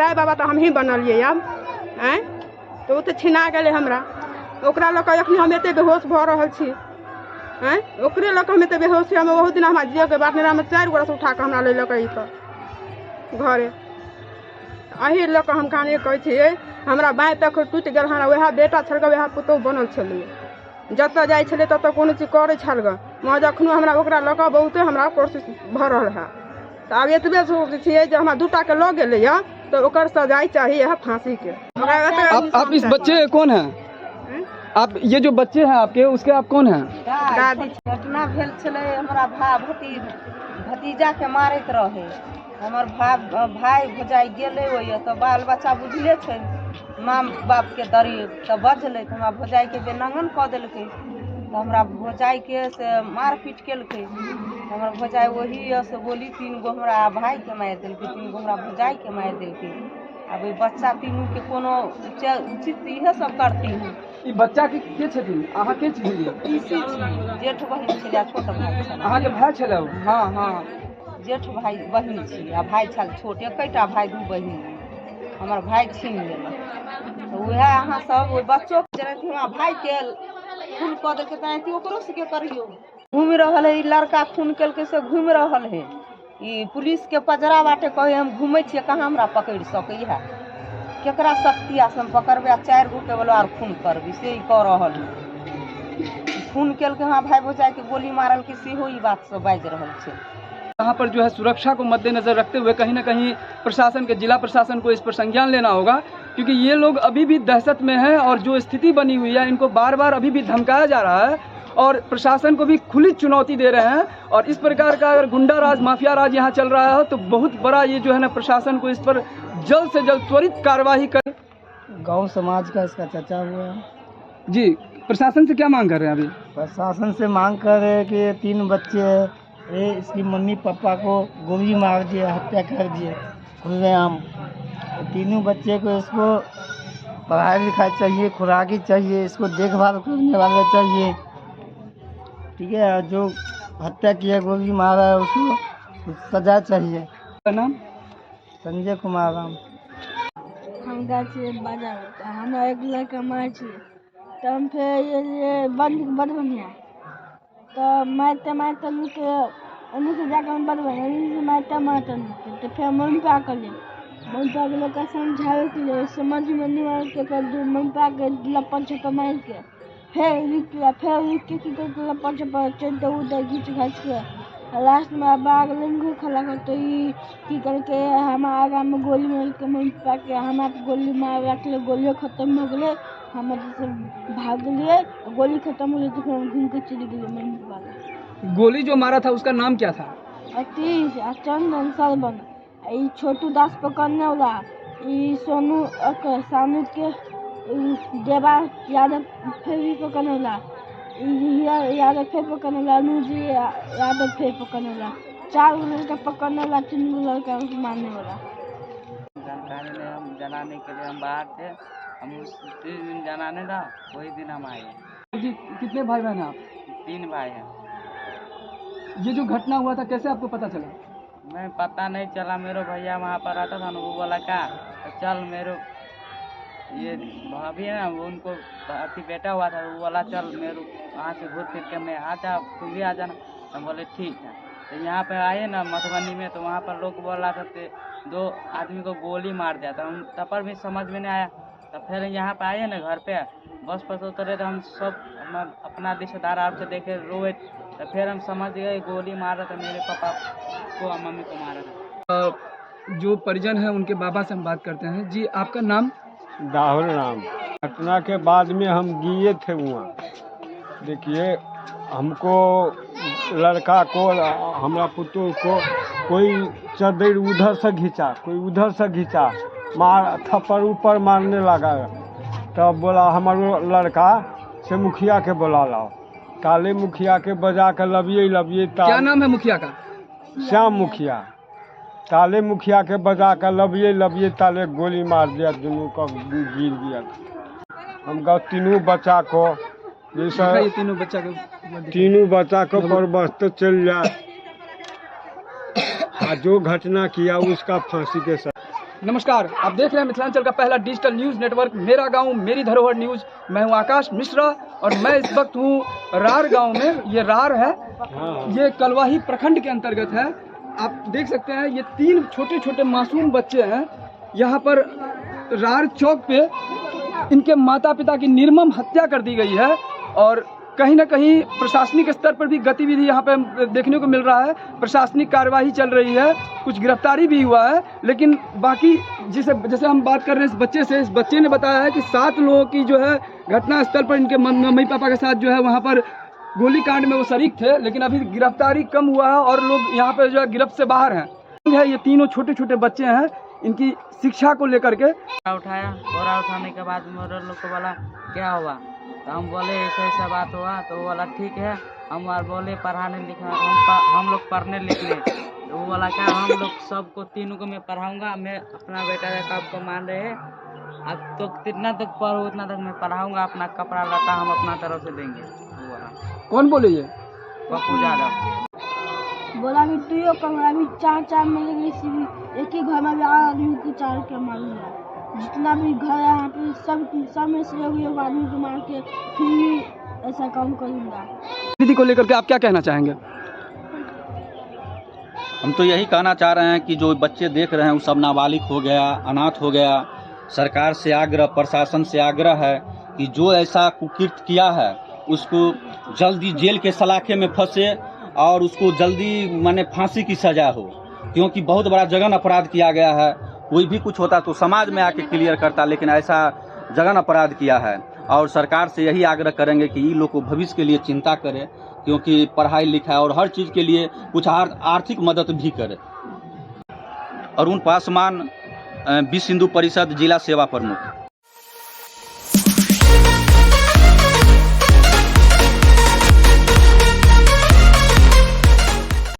दाई बाबा तो हम ही बनलिए अब आँय तो तो छिना गए हमरा ओकरा लऽ कऽ एखन हम एते बेहोश भऽ रहल छी आँय ओकरे लऽ कऽ हम एते बेहोश छी। हम बहुत दिन हमरा जियके बात नहीं हम 4 गोरा से उठा कऽ हमरा ले लऽ कऽ घरे अही लऽ कऽ हम कहानी कहै छियै हमरा बाँहि तक टूटि गेल हन वएह बेटा छल वएह पुतहु बनल छलै जतऽ जाइ छलै ततऽ कोनो चीज करै छल ग मगर जखनो हमरा ओकरा लऽ कऽ बहुते हमरा कोशिश भऽ रहल है तो अब एतबे छियै जे हमरा 2टा के लऽ गेलै तो ओकर सजाई चाहिए है फांसी के। आप इस बच्चे कौन है? आप ये जो बच्चे हैं आपके उसके आप कौन हैं? दादी घटना भेल छलै हमरा भतीजा के मारैत रहे हमर भाई भौजाई गेलै ओहि तो बाल बच्चा बुझले छै माँ बाप के दरी तो बजलै तो हमरा भौजाई के बेनंगन कऽ देलकै तो हमरा भौजाई के से मार पीट केलकै हमर भौजाई वही से बोली 3 गो हमरा भाई के मारि देलकै 3 गो हमरा भौजाई के मारि देलकै। अब बच्चा तीनों के कोनो उचित इहे सब करती हूँ। ई बच्चा के छथिन अहाँ के छलिए? पीसी छी जेठ बहिन छलै छोट भाई छलै। अहाँ के भाई छलै? हाँ हाँ जेठ भाई बहिन छी आ भाई छल छोट एकटा भाई 2 बहिन हमर भाई छीन लेलक तो वह अहाँ सब ओहि बच्चों जेनाकि हमरा भाई के खून कऽ देलकै तेनाहिते ओकरो सबके करियो। घूमि रहल है लड़का खून केलकै से घूमि रहल है ई पुलिस के पजरा बाटे कहे हम घूमे छियै कहाँ हमरा पकड़ सकै है केकरा शक्ति आ हम पकड़बे 4 गो के बोलो आर खून करबी से कह रहल है खून केलकै हमरा भाई भौजाई के गोली मारल के सेहो ई बात सब बाजि रहल छै। यहाँ पर जो है सुरक्षा को मद्देनजर रखते हुए कहीं ना कहीं प्रशासन के जिला प्रशासन को इस पर संज्ञान लेना होगा क्योंकि ये लोग अभी भी दहशत में हैं और जो स्थिति बनी हुई है इनको बार बार अभी भी धमकाया जा रहा है और प्रशासन को भी खुली चुनौती दे रहे हैं और इस प्रकार का अगर गुंडा राज माफिया राज यहाँ चल रहा है तो बहुत बड़ा ये जो है ना प्रशासन को इस पर जल्द से जल्द त्वरित कार्यवाही कर। गांव समाज का इसका चर्चा हुआ है जी। प्रशासन से क्या मांग कर रहे हैं? अभी प्रशासन से मांग कर रहे हैं कि 3 बच्चे ये इसकी मम्मी पापा को गोली मार दिए हत्या कर दिए खुलेआम। तीनों बच्चे को इसको पढ़ाई लिखाई चाहिए खुराकी चाहिए इसको देखभाल करने वाले चाहिए ठीक है। जो हत्या किया गोली मारा है उसको सजा चाहिए। नाम संजय कुमार राम। हम गाछी बाजार होता है हम एक लड़का मार छिए तो हम फिर ये बंद बढ़िया तो मारते मारते उनके से जाकर हम बढ़िया मारते तो फिर मम्मी पा कर ले मम्मी पा के लोग समझावे के लिए समझ में नहीं आए के कर दू मम्मी पा के लपन छप मार के फिर रुक के की करके लपन छप चलते उधर घींच घाच के लास्ट में बाग लेंगे खला कर तो ये की करके हम आगा में गोली मार के मम्मी पा के हम आप गोली मार रख ले गोलियों खत्म हो गए हम भाग लिए गोली खत्म हो गई तो फिर हम घूम के चली गई मम्मी पापा। गोली जो मारा था उसका नाम क्या था? अतीश चंदन सरबन ये छोटू दास पकड़ने वाला ये सोनू सानू के देवा यादव फेरी पकड़ने वाला यादव फेर पकड़ने वाला अनुजी यादव फेर पकड़ने वाला 4 लड़का पकड़ने वाला 3 लड़का मारने वाला। जानकारी नहीं हम जनाने के लिए हम बाहर थे हम उस दिन जनाने था वही दिन हम आए। जी कितने भाई बहन हैं आप? 3 भाई हैं। ये जो घटना हुआ था कैसे आपको पता चला? मैं पता नहीं चला मेरे भैया वहाँ पर आता था ना वो बोला क्या तो चल मेरे ये भाभी है ना वो उनको अति बेटा हुआ था वो बोला चल मेरे वहाँ से घूर फिर के मैं आ जा तुम भी आ जाना। हम बोले ठीक है तो यहाँ पे आए ना मधुबनी में तो वहाँ पर लोग बोल रहा था 2 आदमी को गोली मार दिया था हम तब पर भी समझ में नहीं आया। तो फिर यहाँ पे आए ना घर पे बस पर उतरे तो हम सब अपना रिश्तेदार आपसे देखे रोए तो फिर हम समझ गए गोली मार रहा था मेरे पापा को और मम्मी को मारा था। जो परिजन है उनके बाबा से हम बात करते हैं। जी आपका नाम? राहुल राम। घटना के बाद में हम गए थे वहाँ देखिए हमको लड़का को हमारा पुत्र को कोई चदर उधर से घिंचा कोई उधर से घिंचा मार थप्पड़ ऊपर मारने लगा तब बोला हमारा लड़का से मुखिया के बुला लाओ काले मुखिया के बजा कर लबिए क्या नाम है मुखिया का? श्याम मुखिया। ताले मुखिया के बजा कर लबिए ताले गोली मार दिया दोनों का गिर गया। हम गाँव तीनों बच्चा को जैसा तीनों बच्चा को पर बस चल जाए जो घटना किया उसका फांसी के साथ नमस्कार, आप देख रहे हैं मिथिलांचल का पहला डिजिटल न्यूज़ नेटवर्क मेरा गांव मेरी धरोहर न्यूज़। मैं हूं आकाश मिश्रा और मैं इस वक्त हूं रार गांव में। ये रार है, ये कलवाही प्रखंड के अंतर्गत है। आप देख सकते हैं ये 3 छोटे छोटे मासूम बच्चे हैं। यहाँ पर रार चौक पे इनके माता पिता की निर्मम हत्या कर दी गई है और कहीं ना कहीं प्रशासनिक स्तर पर भी गतिविधि यहाँ पे देखने को मिल रहा है। प्रशासनिक कार्यवाही चल रही है, कुछ गिरफ्तारी भी हुआ है, लेकिन बाकी जैसे हम बात कर रहे हैं इस बच्चे से, इस बच्चे ने बताया है कि 7 लोगों की जो है घटना स्थल पर इनके मम्मी पापा के साथ जो है वहाँ पर गोली कांड में वो शरीक थे, लेकिन अभी गिरफ्तारी कम हुआ है और लोग यहाँ पर जो है गिरफ्त से बाहर हैं। ये तीनों छोटे छोटे बच्चे हैं, इनकी शिक्षा को लेकर के उठाया। बोरा उठाने के बाद मेरे लोग को बोला क्या हुआ, तो हम बोले ऐसा ऐसा बात हुआ। तो वो बोला ठीक है। हम और बोले पढ़ाने लिखना, हम लोग पढ़ने लिखने। तो वो बोला क्या हम लोग सबको तीनों को मैं पढ़ाऊँगा, मैं अपना बेटा जैसा आपको मान रहे हैं, अब तो जितना तक पढ़ो उतना तक मैं पढ़ाऊँगा, अपना कपड़ा लता हम अपना तरफ से देंगे। वो बोला। कौन बोले ये? पप्पू यादव बोला भी तू यो कमरा भी 4 मिलेगी, एक ही घर में भी आदमी को 4 के मारूंगा। जितना भी घर है यहाँ पे सब में से एक आदमी को मार के फिर भी ऐसा काम करूँगा। दीदी को लेकर के आप क्या कहना चाहेंगे? हम तो यही कहना चाह रहे हैं कि जो बच्चे देख रहे हैं वो सब नाबालिग हो गया, अनाथ हो गया। सरकार से आग्रह, प्रशासन से आग्रह है कि जो ऐसा कुकृत्य किया है उसको जल्दी जेल के सलाखे में फंसे और उसको जल्दी माने फांसी की सजा हो, क्योंकि बहुत बड़ा जघन्य अपराध किया गया है। कोई भी कुछ होता तो समाज में आके क्लियर करता, लेकिन ऐसा जघन्य अपराध किया है। और सरकार से यही आग्रह करेंगे कि ये लोग को भविष्य के लिए चिंता करे, क्योंकि पढ़ाई लिखाई और हर चीज़ के लिए कुछ आर्थिक मदद भी करे। अरुण पासवान, विश्व हिंदू परिषद जिला सेवा प्रमुख।